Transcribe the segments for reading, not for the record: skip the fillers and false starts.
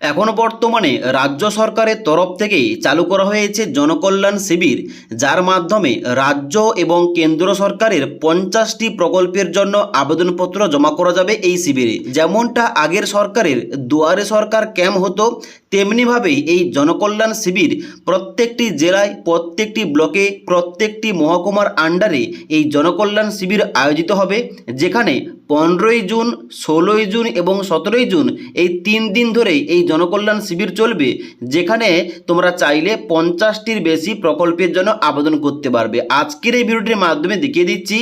এখন বর্তমানে রাজ্য সরকারের তরফ থেকে চালু করা হয়েছে জনকল্যাণ শিবির, যার মাধ্যমে রাজ্য এবং কেন্দ্র সরকারের 50টি প্রকল্পের জন্য আবেদনপত্র জমা করা যাবে এই শিবিরে। যেমনটা আগের সরকারের দুয়ারে সরকার ক্যাম্প হতো, তেমনিভাবেই এই জনকল্যাণ শিবির প্রত্যেকটি জেলায়, প্রত্যেকটি ব্লকে, প্রত্যেকটি মহকুমার আন্ডারে এই জনকল্যাণ শিবির আয়োজিত হবে, যেখানে 15ই জুন, 16ই জুন এবং 17ই জুন এই 3 দিন ধরেই এই জনকল্যাণ শিবির চলবে, যেখানে তোমরা চাইলে 50টির বেশি প্রকল্পের জন্য আবেদন করতে পারবে। আজকের এই ভিডিওটির মাধ্যমে দেখিয়ে দিচ্ছি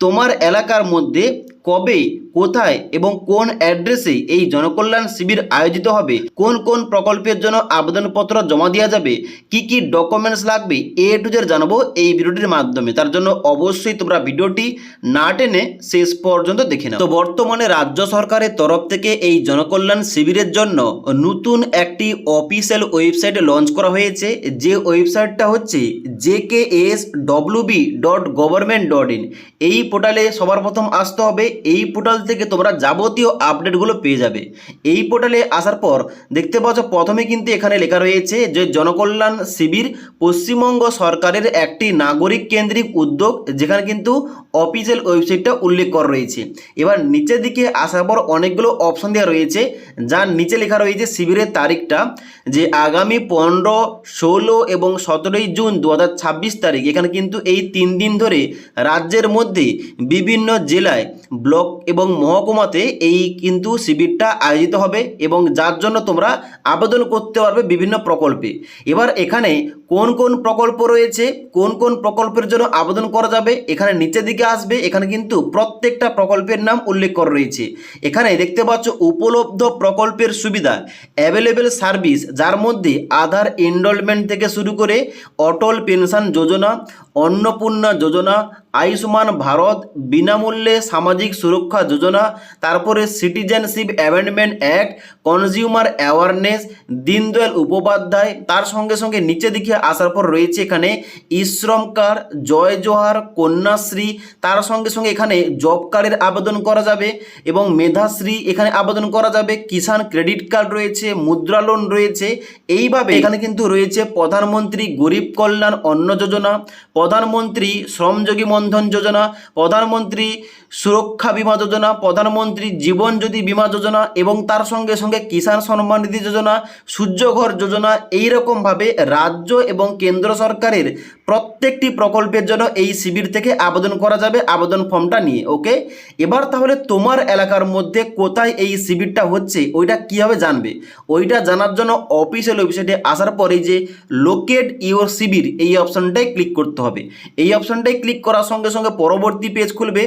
তোমার এলাকার মধ্যে কবে, কোথায় এবং কোন অ্যাড্রেসে এই জনকল্যাণ শিবির আয়োজিত হবে, কোন কোন প্রকল্পের জন্য আবেদনপত্র জমা দেওয়া যাবে, কি কি ডকুমেন্টস লাগবে, এ টু জেড জানাবো এই ভিডিওটির মাধ্যমে। তার জন্য অবশ্যই তোমরা ভিডিওটি না টেনে শেষ পর্যন্ত দেখে নাও। তো বর্তমানে রাজ্য সরকারের তরফ থেকে এই জনকল্যাণ শিবিরের জন্য নতুন একটি অফিসিয়াল ওয়েবসাইট লঞ্চ করা হয়েছে, যে ওয়েবসাইটটা হচ্ছে jkswb.government.in। এই পোর্টালে সবার প্রথম আসতে হবে। এই পোর্টাল থেকে তোমরা যাবতীয় আপডেটগুলো পেয়ে যাবে। এই পোর্টালে আসার পর দেখতে পাচ্ছ প্রথমে কিন্তু এখানে লেখা রয়েছে যে জনকল্যাণ শিবির পশ্চিমবঙ্গ সরকারের একটি নাগরিক কেন্দ্রিক উদ্যোগ, যেখানে কিন্তু অফিসিয়াল ওয়েবসাইটটা উল্লেখ করা রয়েছে। এবার নিচের দিকে আসার পর অনেকগুলো অপশন দেওয়া রয়েছে, যার নিচে লেখা রয়েছে শিবিরের তারিখটা, যে আগামী 15, 16 এবং 17ই জুন 2026 তারিখ। এখানে কিন্তু এই 3 দিন ধরে রাজ্যের মধ্যে বিভিন্ন জেলায়, ব্লক এবং মহকুমাতে এই কিন্তু শিবিরটা আয়োজিত হবে, এবং যার জন্য তোমরা আবেদন করতে পারবে বিভিন্ন প্রকল্পে। এবার এখানে কোন কোন প্রকল্প রয়েছে, কোন কোন প্রকল্পের জন্য আবেদন করা যাবে, এখানে নিচের দিকে আসবে। এখানে কিন্তু প্রত্যেকটা প্রকল্পের নাম উল্লেখ করা রয়েছে। এখানে দেখতে পাচ্ছ উপলব্ধ প্রকল্পের সুবিধা, অ্যাভেলেবেল সার্ভিস, যার মধ্যে আধার এনরোলমেন্ট থেকে শুরু করে অটল পেনশন যোজনা, অন্নপূর্ণা যোজনা, আয়ুষ্মান ভারত, বিনামূল্যে সামাজিক সুরক্ষা যোজনা, তারপরে citizenship amendment act, consumer awareness, Deendayal Upadhyay. তার সঙ্গে সঙ্গে নিচে দিকে আসার পর রয়েছে এখানে ইশ্রম কার্ড, জয় জোহার, কন্যাশ্রী। তার সঙ্গে সঙ্গে এখানে জব কার্ডের আবেদন করা যাবে এবং মেধাশ্রী এখানে আবেদন করা যাবে। কিষাণ ক্রেডিট কার্ড রয়েছে, মুদ্রা লোন রয়েছে। এইভাবে এখানে কিন্তু রয়েছে প্রধানমন্ত্রী গরিব কল্যাণ অন্ন যোজনা, প্রধানমন্ত্রী শ্রমযোগী মন্ধন যোজনা, প্রধানমন্ত্রী সুরক্ষা বিমা যোজনা, প্রধানমন্ত্রী জীবন জ্যোতি বিমা যোজনা, এবং তার সঙ্গে সঙ্গে কিষাণ সম্মান নিধি যোজনা, সূর্যঘর যোজনা। এইরকমভাবে রাজ্য এবং কেন্দ্র সরকারের প্রত্যেকটি প্রকল্পের জন্য এই শিবির থেকে আবেদন করা যাবে আবেদন ফর্মটা নিয়ে। ওকে, এবার তাহলে তোমার এলাকার মধ্যে কোথায় এই শিবিরটা হচ্ছে ওইটা কীভাবে জানবে? ওইটা জানার জন্য অফিসিয়াল ওয়েবসাইটে আসার পরেই যে লোকেট ইওর শিবির এই অপশনটাই ক্লিক করতে হবে। এই অপশনটাই ক্লিক করার সঙ্গে সঙ্গে পরবর্তী পেজ খুলবে,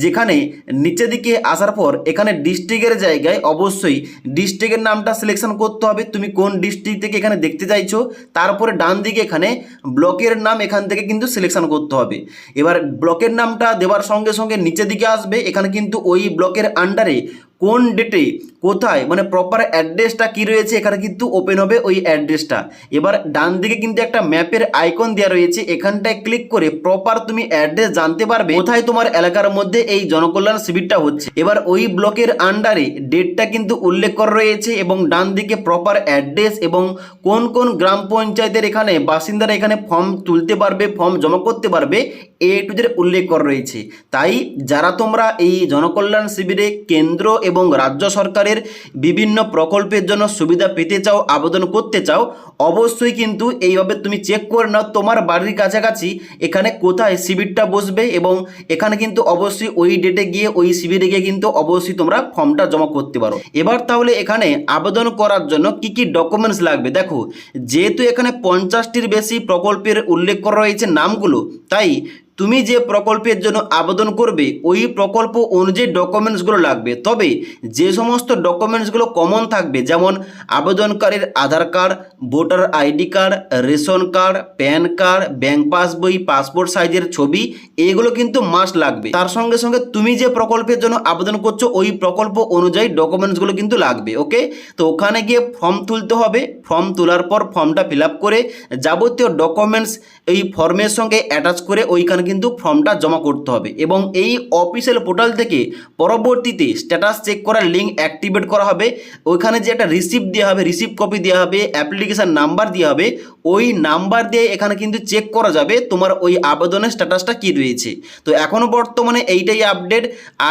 যেখানে নিচের দিকে আসার পর এখানে ডিস্ট্রিক্টের জায়গায় অবশ্যই ডিস্ট্রিক্টের নামটা সিলেকশন করতে হবে, তুমি কোন ডিস্ট্রিক্ট থেকে এখানে দেখতে চাইছো। তারপরে ডান দিকে এখানে ব্লকের নাম এখান থেকে কিন্তু সিলেকশন করতে হবে। এবার ব্লকের নামটা দেওয়ার সঙ্গে সঙ্গে নিচের দিকে আসবে, এখানে কিন্তু ওই ব্লকের আন্ডারে কোন ডেটে কোথায় মানে প্রপার অ্যাড্রেসটা কী রয়েছে এখানে কিন্তু ওপেন হবে ওই অ্যাড্রেসটা। এবার ডান দিকে কিন্তু একটা ম্যাপের আইকন দেওয়া রয়েছে, এখানটায় ক্লিক করে প্রপার তুমি অ্যাড্রেস জানতে পারবে কোথায় তোমার এলাকার মধ্যে এই জনকল্যাণ শিবিরটা হচ্ছে। এবার ওই ব্লকের আন্ডারে ডেটটা কিন্তু উল্লেখ করা রয়েছে, এবং ডান দিকে প্রপার অ্যাড্রেস এবং কোন কোন গ্রাম পঞ্চায়েতের এখানে বাসিন্দারা এখানে ফর্ম তুলতে পারবে, ফর্ম জমা করতে পারবে, এ টু জেড উল্লেখ করা রয়েছে। তাই যারা তোমরা এই জনকল্যাণ শিবিরে কেন্দ্র এবং রাজ্য সরকারের বিভিন্ন প্রকল্পের জন্য সুবিধা পেতে চাও, আবেদন করতে চাও, অবশ্যই কিন্তু এইভাবে তুমি চেক করে নাও তোমার বাড়ির কাছাকাছি এখানে কোথায় শিবিরটা বসবে, এবং এখানে কিন্তু অবশ্যই ওই ডেটে গিয়ে ওই শিবিরে গিয়ে কিন্তু অবশ্যই তোমরা ফর্মটা জমা করতে পারো। এবার তাহলে এখানে আবেদন করার জন্য কি কি ডকুমেন্টস লাগবে দেখো, যেহেতু এখানে 50টির বেশি প্রকল্পের উল্লেখ করা রয়েছে নামগুলো, তাই তুমি যে প্রকল্পের জন্য আবেদন করবে ওই প্রকল্প অনুযায়ী ডকুমেন্টসগুলো লাগবে। তবে যে সমস্ত ডকুমেন্টসগুলো কমন থাকবে, যেমন আবেদনকারীর Aadhaar card, voter ID card, ration card, PAN card, bank passbook, passport সাইজের ছবি, এগুলো কিন্তু মাস্ট লাগবে। তার সঙ্গে সঙ্গে তুমি যে প্রকল্পের জন্য আবেদন করছো ওই প্রকল্প অনুযায়ী ডকুমেন্টসগুলো কিন্তু লাগবে। ওকে, তো ওখানে গিয়ে ফর্ম তুলতে হবে। ফর্ম তোলার পর ফর্মটা ফিল আপ করে যাবতীয় ডকুমেন্টস এই ফর্মের সঙ্গে অ্যাটাচ করে ওইখানে কিন্তু ফর্মটা জমা করতে হবে এবং এই অফিসিয়াল পোর্টাল থেকে পরবর্তীতে স্ট্যাটাস চেক করার লিঙ্ক অ্যাক্টিভেট করা হবে। ওইখানে যে একটা রিসিপ্ট দেওয়া হবে, রিসিপ্ট কপি দেওয়া হবে, অ্যাপ্লিকেশান নাম্বার দেওয়া হবে, ওই নাম্বার দিয়ে এখানে কিন্তু চেক করা যাবে তোমার ওই আবেদনের স্ট্যাটাসটা কী রয়েছে। তো এখনও বর্তমানে এইটাই আপডেট।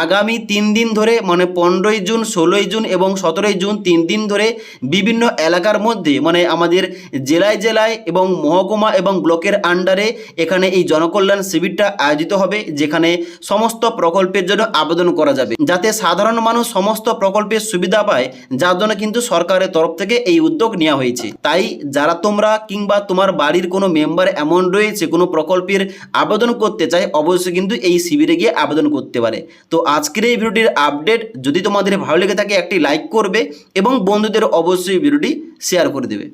আগামী 3 দিন ধরে মানে 15ই জুন, 16ই জুন এবং 17ই জুন 3 দিন ধরে বিভিন্ন এলাকার মধ্যে মানে আমাদের জেলায় জেলায় এবং মহকুমা এবং ব্লকের আন্ডারে এখানে এই জনকল্যাণ শিবিরটা আয়োজিত হবে, যেখানে সমস্ত প্রকল্পের জন্য আবেদন করা যাবে যাতে সাধারণ মানুষ সমস্ত প্রকল্পের সুবিধা পায়, যার জন্য কিন্তু সরকারের তরফ থেকে এই উদ্যোগ নেওয়া হয়েছে। তাই যারা তোমরা কিংবা তোমার বাড়ির কোনো মেম্বার এমন রয়েছে কোনো প্রকল্পের আবেদন করতে চায়, অবশ্যই কিন্তু এই শিবিরে গিয়ে আবেদন করতে পারে। তো আজকের এই ভিডিওটির আপডেট যদি তোমাদের ভালো লেগে থাকে একটি লাইক করবে এবং বন্ধুদের অবশ্যই ভিডিওটি শেয়ার করে দেবে।